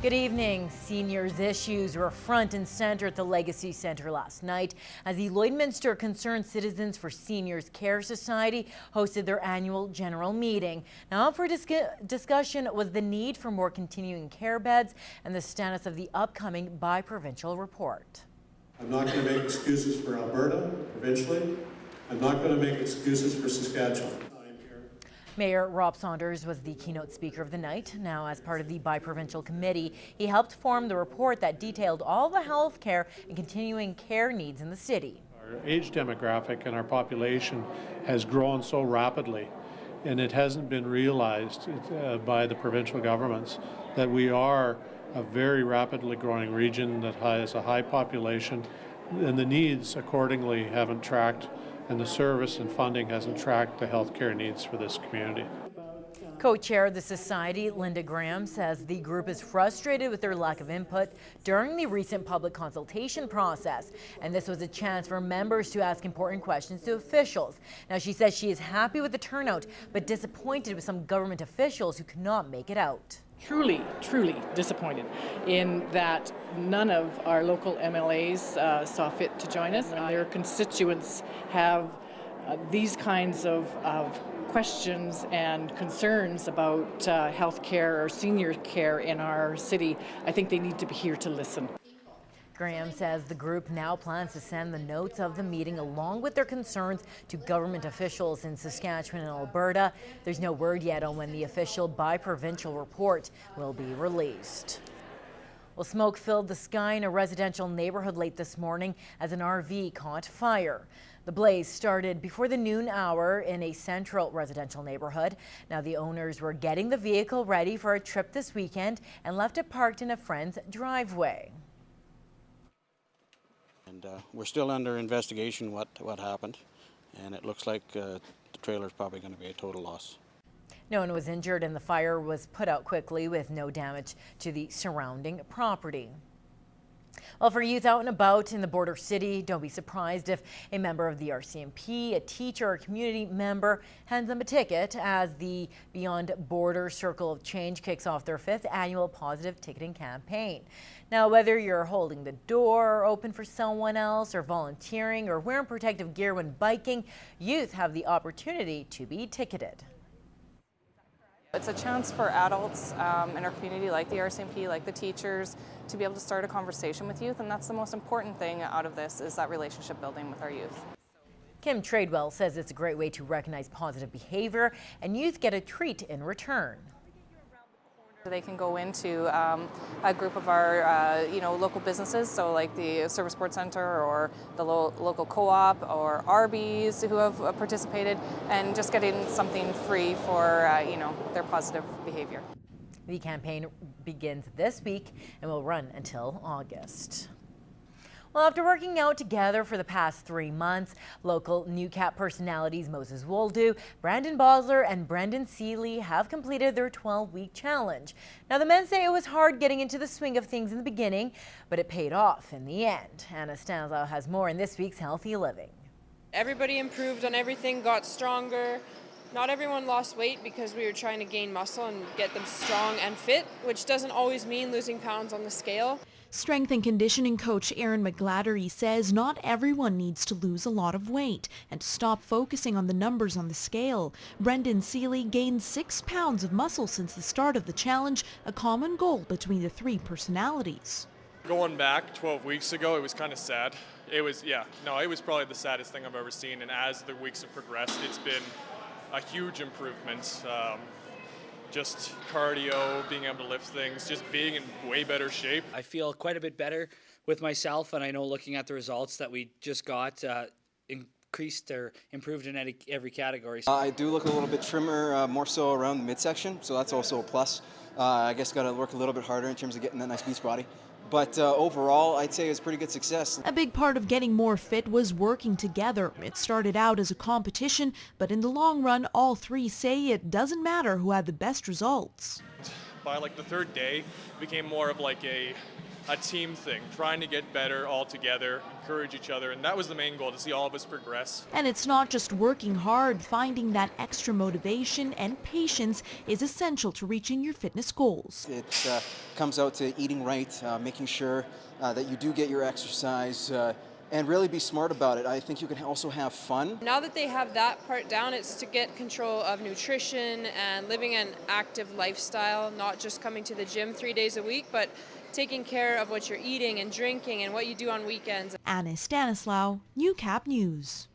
Good evening. Seniors' issues were front and center at the Legacy Centre last night as the Lloydminster Concerned Citizens for Seniors Care Society hosted their annual general meeting. Now up for discussion was the need for more continuing care beds and the status of the upcoming bi-provincial report. I'm not going to make excuses for Alberta provincially. I'm not going to make excuses for Saskatchewan. Mayor Rob Saunders was the keynote speaker of the night. Now, as part of the bi-provincial committee, he helped form the report that detailed all the health care and continuing care needs in the city. Our age demographic and our population has grown so rapidly, and it hasn't been realized by the provincial governments that we are a very rapidly growing region that has a high population, and the needs accordingly haven't tracked, and the service and funding hasn't tracked the healthcare needs for this community. Co-chair of the society, Linda Graham, says the group is frustrated with their lack of input during the recent public consultation process, and this was a chance for members to ask important questions to officials. Now, she says she is happy with the turnout, but disappointed with some government officials who could not make it out. Truly disappointed in that none of our local MLAs saw fit to join us. And their constituents have these kinds of questions and concerns about health care or senior care in our city. I think they need to be here to listen. Graham says the group now plans to send the notes of the meeting along with their concerns to government officials in Saskatchewan and Alberta. There's no word yet on when the official bi-provincial report will be released. Well, smoke filled the sky in a residential neighborhood late this morning as an RV caught fire. The blaze started before the noon hour in a central residential neighborhood. Now, the owners were getting the vehicle ready for a trip this weekend and left it parked in a friend's driveway. And we're still under investigation what happened, and it looks like the trailer's probably going to be a total loss. No one was injured and the fire was put out quickly with no damage to the surrounding property. Well, for youth out and about in the border city, don't be surprised if a member of the RCMP, a teacher or a community member hands them a ticket as the Beyond Border Circle of Change kicks off their 5th annual positive ticketing campaign. Now, whether you're holding the door open for someone else or volunteering or wearing protective gear when biking, youth have the opportunity to be ticketed. It's a chance for adults in our community, like the RCMP, like the teachers, to be able to start a conversation with youth, and that's the most important thing out of this, is that relationship building with our youth. Kim Tradewell says it's a great way to recognize positive behavior, and youth get a treat in return. They can go into a group of our local businesses, so like the Service Sports Centre or the local co-op or Arby's who have participated, and just getting something free for their positive behavior. The campaign begins this week and will run until August. Well, after working out together for the past 3 months, local Newcap personalities Moses Woldu, Brandon Bosler, and Brendan Seeley have completed their 12-week challenge. Now, the men say it was hard getting into the swing of things in the beginning, but it paid off in the end. Anna Stanzau has more in this week's Healthy Living. Everybody improved on everything, got stronger. Not everyone lost weight because we were trying to gain muscle and get them strong and fit, which doesn't always mean losing pounds on the scale. Strength and conditioning coach Aaron McGladdery says not everyone needs to lose a lot of weight and to stop focusing on the numbers on the scale. Brendan Seeley gained 6 pounds of muscle since the start of the challenge, a common goal between the 3 personalities. Going back 12 weeks ago, it was kind of sad. It was probably the saddest thing I've ever seen, and as the weeks have progressed, it's been a huge improvement. Just cardio, being able to lift things, just being in way better shape. I feel quite a bit better with myself, and I know looking at the results that we just got, increased or improved in every category. I do look a little bit trimmer, more so around the midsection, so that's also a plus. I guess got to work a little bit harder in terms of getting that nice beach body. But overall, I'd say it was pretty good success. A big part of getting more fit was working together. It started out as a competition, but in the long run, all 3 say it doesn't matter who had the best results. By like the 3rd day, it became more of like a a team thing, trying to get better all together, encourage each other, and that was the main goal, to see all of us progress. And it's not just working hard, finding that extra motivation and patience is essential to reaching your fitness goals. It comes out to eating right, making sure that you do get your exercise, and really be smart about it. I think you can also have fun. Now that they have that part down, it's to get control of nutrition and living an active lifestyle, not just coming to the gym 3 days a week, but taking care of what you're eating and drinking and what you do on weekends. Anna Stanislaw, Newcap News.